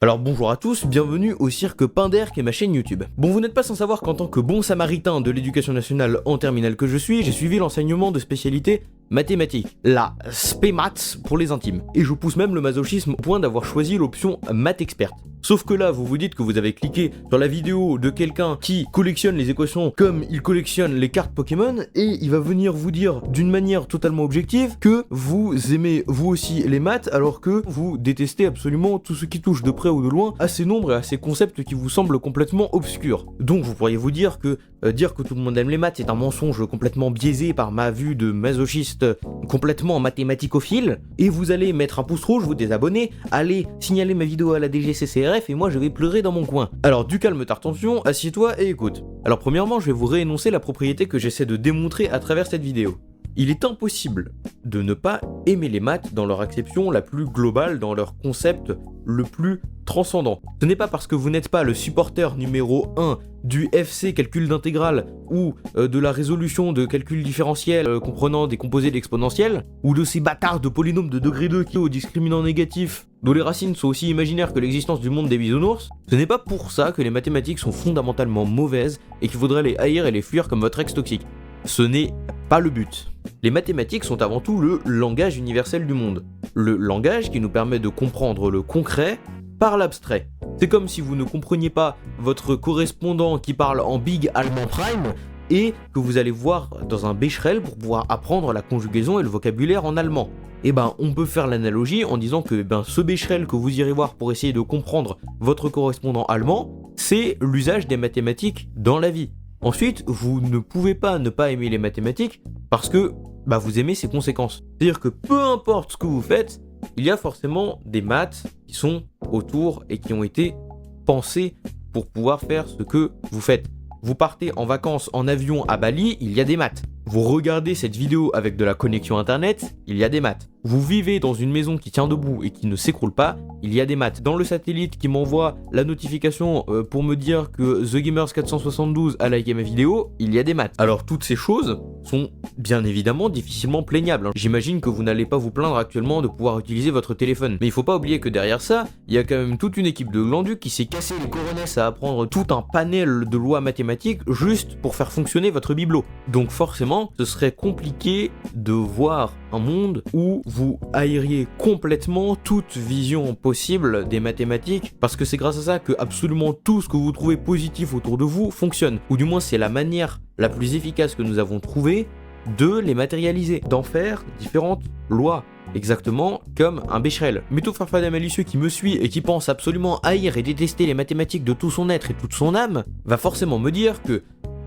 Alors bonjour à tous, bienvenue au Cirque Pinder qui est ma chaîne YouTube. Bon, vous n'êtes pas sans savoir qu'en tant que bon samaritain de l'éducation nationale en terminale que je suis, j'ai suivi l'enseignement de spécialité mathématiques, la SPMATS pour les intimes. Et je pousse même le masochisme au point d'avoir choisi l'option maths experte. Sauf que là, vous vous dites que vous avez cliqué sur la vidéo de quelqu'un qui collectionne les équations comme il collectionne les cartes Pokémon, et il va venir vous dire d'une manière totalement objective que vous aimez vous aussi les maths, alors que vous détestez absolument tout ce qui touche de près ou de loin à ces nombres et à ces concepts qui vous semblent complètement obscurs. Donc vous pourriez vous dire que tout le monde aime les maths est un mensonge complètement biaisé par ma vue de masochiste complètement mathématicophile, et vous allez mettre un pouce rouge, vous désabonner, aller signaler ma vidéo à la DGCCRF, et moi je vais pleurer dans mon coin. Alors du calme ta retention, assieds-toi et écoute. Alors premièrement, je vais vous réénoncer la propriété que j'essaie de démontrer à travers cette vidéo. Il est impossible de ne pas aimer les maths dans leur acception la plus globale, dans leur concept le plus transcendant. Ce n'est pas parce que vous n'êtes pas le supporter numéro 1 du FC calcul d'intégrale ou de la résolution de calcul différentiel comprenant des composés d'exponentiels, ou de ces bâtards de polynômes de degré 2 qui au discriminant négatif dont les racines sont aussi imaginaires que l'existence du monde des bisounours. Ce n'est pas pour ça que les mathématiques sont fondamentalement mauvaises et qu'il faudrait les haïr et les fuir comme votre ex toxique. Ce n'est pas le but. Les mathématiques sont avant tout le langage universel du monde. Le langage qui nous permet de comprendre le concret par l'abstrait. C'est comme si vous ne compreniez pas votre correspondant qui parle en big allemand prime et que vous allez voir dans un Becherel pour pouvoir apprendre la conjugaison et le vocabulaire en allemand. Et on peut faire l'analogie en disant que ce Becherel que vous irez voir pour essayer de comprendre votre correspondant allemand, c'est l'usage des mathématiques dans la vie. Ensuite, vous ne pouvez pas ne pas aimer les mathématiques parce que vous aimez ses conséquences. C'est-à-dire que peu importe ce que vous faites, il y a forcément des maths qui sont autour et qui ont été pensés pour pouvoir faire ce que vous faites. Vous partez en vacances en avion à Bali, il y a des maths. Vous regardez cette vidéo avec de la connexion internet, il y a des maths. Vous vivez dans une maison qui tient debout et qui ne s'écroule pas, il y a des maths. Dans le satellite qui m'envoie la notification pour me dire que TheGamers472 a liké ma vidéo, il y a des maths. Alors toutes ces choses sont bien évidemment difficilement plaignables. J'imagine que vous n'allez pas vous plaindre actuellement de pouvoir utiliser votre téléphone. Mais il faut pas oublier que derrière ça, il y a quand même toute une équipe de glanducs qui s'est cassé les coronesses à apprendre tout un panel de lois mathématiques juste pour faire fonctionner votre bibelot. Donc forcément, ce serait compliqué de voir un monde où vous haïriez complètement toute vision possible des mathématiques, parce que c'est grâce à ça que absolument tout ce que vous trouvez positif autour de vous fonctionne, ou du moins c'est la manière la plus efficace que nous avons trouvée de les matérialiser, d'en faire différentes lois. Exactement comme un Becherel. Mais tout farfadet malicieux qui me suit et qui pense absolument haïr et détester les mathématiques de tout son être et toute son âme, va forcément me dire que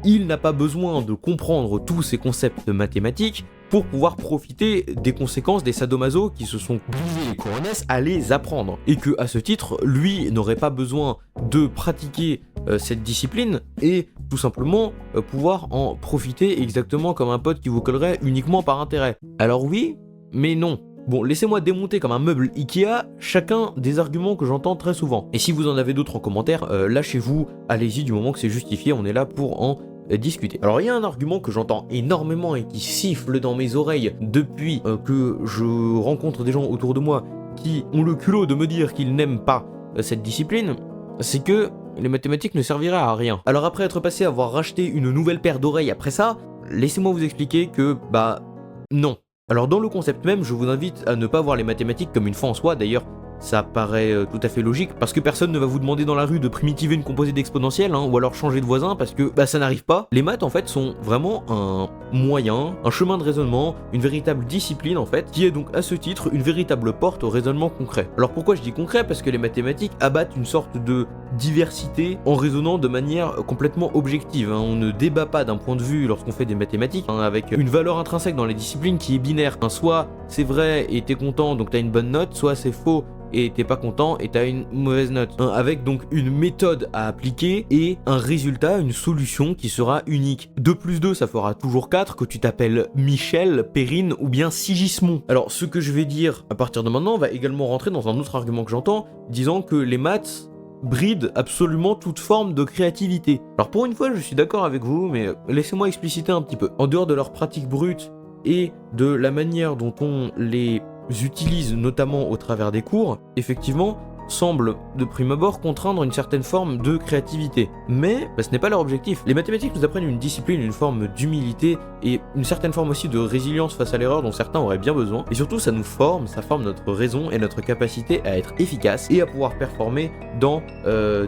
il n'a pas besoin de comprendre tous ces concepts mathématiques pour pouvoir profiter des conséquences des sadomaso qui se sont glisés les coronesses à les apprendre. Et que, à ce titre, lui n'aurait pas besoin de pratiquer cette discipline et tout simplement pouvoir en profiter exactement comme un pote qui vous collerait uniquement par intérêt. Alors oui, mais non. Bon, laissez-moi démonter comme un meuble Ikea chacun des arguments que j'entends très souvent. Et si vous en avez d'autres en commentaire, lâchez-vous, allez-y du moment que c'est justifié, on est là pour en discuter. Alors il y a un argument que j'entends énormément et qui siffle dans mes oreilles depuis que je rencontre des gens autour de moi qui ont le culot de me dire qu'ils n'aiment pas cette discipline, c'est que les mathématiques ne serviraient à rien. Alors après être passé à avoir racheté une nouvelle paire d'oreilles après ça, laissez-moi vous expliquer que non. Alors dans le concept même, je vous invite à ne pas voir les mathématiques comme une fin en soi, d'ailleurs ça paraît tout à fait logique, parce que personne ne va vous demander dans la rue de primitiver une composée d'exponentielle, ou alors changer de voisin, parce que ça n'arrive pas. Les maths en fait sont vraiment un moyen, un chemin de raisonnement, une véritable discipline en fait, qui est donc à ce titre une véritable porte au raisonnement concret. Alors pourquoi je dis concret? Parce que les mathématiques abattent une sorte de diversité en raisonnant de manière complètement objective. On ne débat pas d'un point de vue lorsqu'on fait des mathématiques, avec une valeur intrinsèque dans les disciplines qui est binaire. Soit c'est vrai et t'es content donc t'as une bonne note, soit c'est faux et t'es pas content et t'as une mauvaise note. Avec donc une méthode à appliquer et un résultat, une solution qui sera unique. 2 plus 2 ça fera toujours 4, que tu t'appelles Michel, Perrine ou bien Sigismond. Alors ce que je vais dire à partir de maintenant va également rentrer dans un autre argument que j'entends, disant que les maths brident absolument toute forme de créativité. Alors pour une fois je suis d'accord avec vous, mais laissez-moi expliciter un petit peu. En dehors de leur pratique brute et de la manière dont on les utilise notamment au travers des cours, effectivement, semble de prime abord contraindre une certaine forme de créativité. Mais ce n'est pas leur objectif. Les mathématiques nous apprennent une discipline, une forme d'humilité et une certaine forme aussi de résilience face à l'erreur dont certains auraient bien besoin. Et surtout, ça nous forme, ça forme notre raison et notre capacité à être efficace et à pouvoir performer dans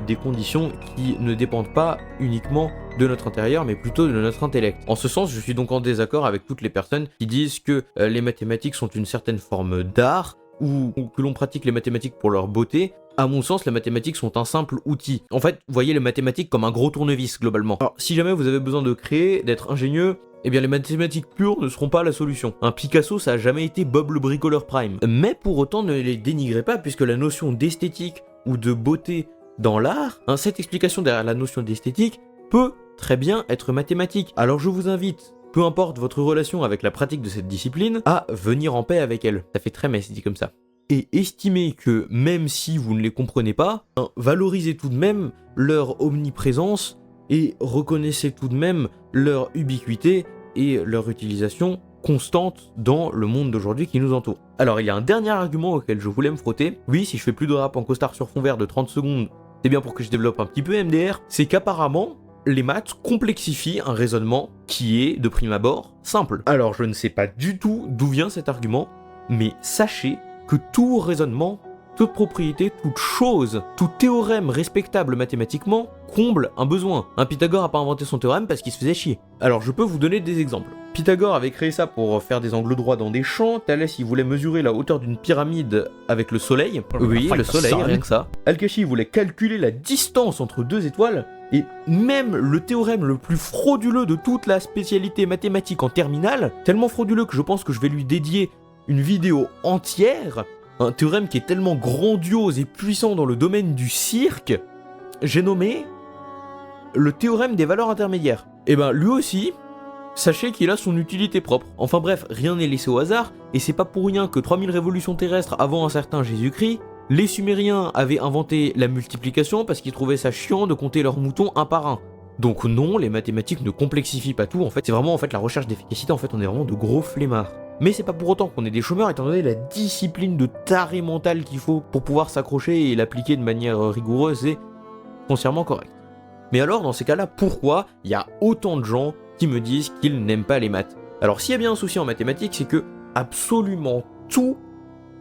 des conditions qui ne dépendent pas uniquement de notre intérieur, mais plutôt de notre intellect. En ce sens, je suis donc en désaccord avec toutes les personnes qui disent que les mathématiques sont une certaine forme d'art, ou que l'on pratique les mathématiques pour leur beauté. À mon sens, les mathématiques sont un simple outil. En fait, voyez les mathématiques comme un gros tournevis, globalement. Alors, si jamais vous avez besoin de créer, d'être ingénieux, eh bien les mathématiques pures ne seront pas la solution. Un Picasso, ça a jamais été Bob le bricoleur prime. Mais pour autant, ne les dénigrez pas, puisque la notion d'esthétique ou de beauté dans l'art, cette explication derrière la notion d'esthétique peut très bien être mathématique. Alors je vous invite, peu importe votre relation avec la pratique de cette discipline, à venir en paix avec elle. Ça fait très messe dit comme ça. Et estimez que même si vous ne les comprenez pas, valorisez tout de même leur omniprésence et reconnaissez tout de même leur ubiquité et leur utilisation constante dans le monde d'aujourd'hui qui nous entoure. Alors il y a un dernier argument auquel je voulais me frotter. Oui, si je fais plus de rap en costard sur fond vert de 30 secondes, c'est bien pour que je développe un petit peu MDR, c'est qu'apparemment, les maths complexifient un raisonnement qui est, de prime abord, simple. Alors je ne sais pas du tout d'où vient cet argument, mais sachez que tout raisonnement, toute propriété, toute chose, tout théorème respectable mathématiquement comble un besoin. Pythagore n'a pas inventé son théorème parce qu'il se faisait chier. Alors je peux vous donner des exemples. Pythagore avait créé ça pour faire des angles droits dans des champs. Thalès, il voulait mesurer la hauteur d'une pyramide avec le soleil. Oui, le soleil, rien que ça. Al-Kashi voulait calculer la distance entre deux étoiles. Et même le théorème le plus frauduleux de toute la spécialité mathématique en terminale, tellement frauduleux que je pense que je vais lui dédier une vidéo entière, un théorème qui est tellement grandiose et puissant dans le domaine du cirque, j'ai nommé le théorème des valeurs intermédiaires. Et ben lui aussi, sachez qu'il a son utilité propre. Enfin bref, rien n'est laissé au hasard, et c'est pas pour rien que 3000 révolutions terrestres avant un certain Jésus-Christ, les Sumériens avaient inventé la multiplication parce qu'ils trouvaient ça chiant de compter leurs moutons un par un. Donc non, les mathématiques ne complexifient pas tout, en fait, c'est vraiment la recherche d'efficacité, en fait, on est vraiment de gros flemmards. Mais c'est pas pour autant qu'on est des chômeurs, étant donné la discipline de taré mental qu'il faut pour pouvoir s'accrocher et l'appliquer de manière rigoureuse et foncièrement correcte. Mais alors, dans ces cas-là, pourquoi il y a autant de gens qui me disent qu'ils n'aiment pas les maths? Alors s'il y a bien un souci en mathématiques, c'est que absolument tout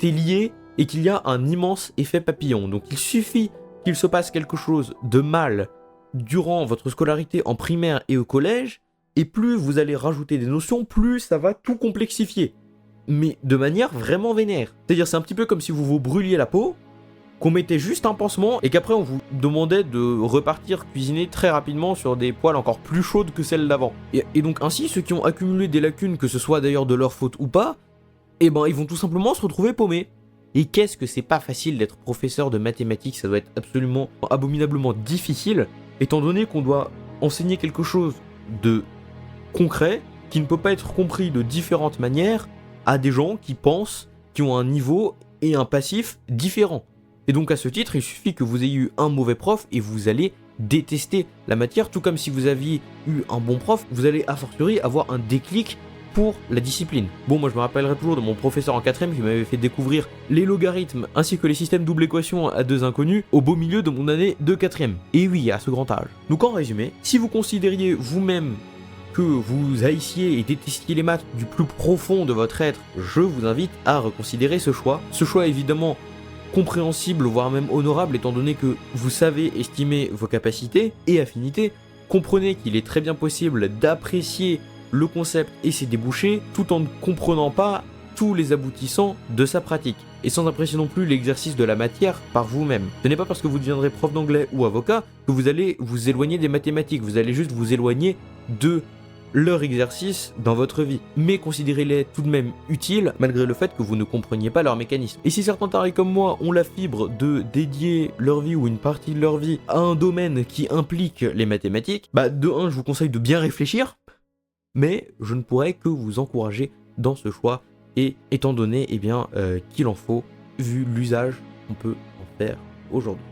est lié et qu'il y a un immense effet papillon. Donc il suffit qu'il se passe quelque chose de mal durant votre scolarité en primaire et au collège, et plus vous allez rajouter des notions, plus ça va tout complexifier. Mais de manière vraiment vénère. C'est-à-dire c'est un petit peu comme si vous vous brûliez la peau, qu'on mettait juste un pansement, et qu'après on vous demandait de repartir cuisiner très rapidement sur des poêles encore plus chaudes que celles d'avant. Et donc ainsi, ceux qui ont accumulé des lacunes, que ce soit d'ailleurs de leur faute ou pas, eh ben ils vont tout simplement se retrouver paumés. Et qu'est-ce que c'est pas facile d'être professeur de mathématiques, ça doit être absolument abominablement difficile, étant donné qu'on doit enseigner quelque chose de concret, qui ne peut pas être compris de différentes manières, à des gens qui pensent, qui ont un niveau et un passif différents. Et donc à ce titre, il suffit que vous ayez eu un mauvais prof et vous allez détester la matière, tout comme si vous aviez eu un bon prof, vous allez a fortiori avoir un déclic pour la discipline. Bon, moi je me rappellerai toujours de mon professeur en 4ème qui m'avait fait découvrir les logarithmes ainsi que les systèmes double équation à deux inconnus au beau milieu de mon année de 4ème. Et oui, à ce grand âge. Donc en résumé, si vous considériez vous-même que vous haïssiez et détestiez les maths du plus profond de votre être, je vous invite à reconsidérer ce choix. Ce choix évidemment compréhensible, voire même honorable, étant donné que vous savez estimer vos capacités et affinités. Comprenez qu'il est très bien possible d'apprécier le concept et ses débouchés, tout en ne comprenant pas tous les aboutissants de sa pratique, et sans apprécier non plus l'exercice de la matière par vous-même. Ce n'est pas parce que vous deviendrez prof d'anglais ou avocat que vous allez vous éloigner des mathématiques, vous allez juste vous éloigner de leur exercice dans votre vie, mais considérez-les tout de même utiles malgré le fait que vous ne compreniez pas leur mécanisme. Et si certains tarés comme moi ont la fibre de dédier leur vie ou une partie de leur vie à un domaine qui implique les mathématiques, de un, je vous conseille de bien réfléchir, mais je ne pourrais que vous encourager dans ce choix, et étant donné qu'il en faut, vu l'usage qu'on peut en faire aujourd'hui.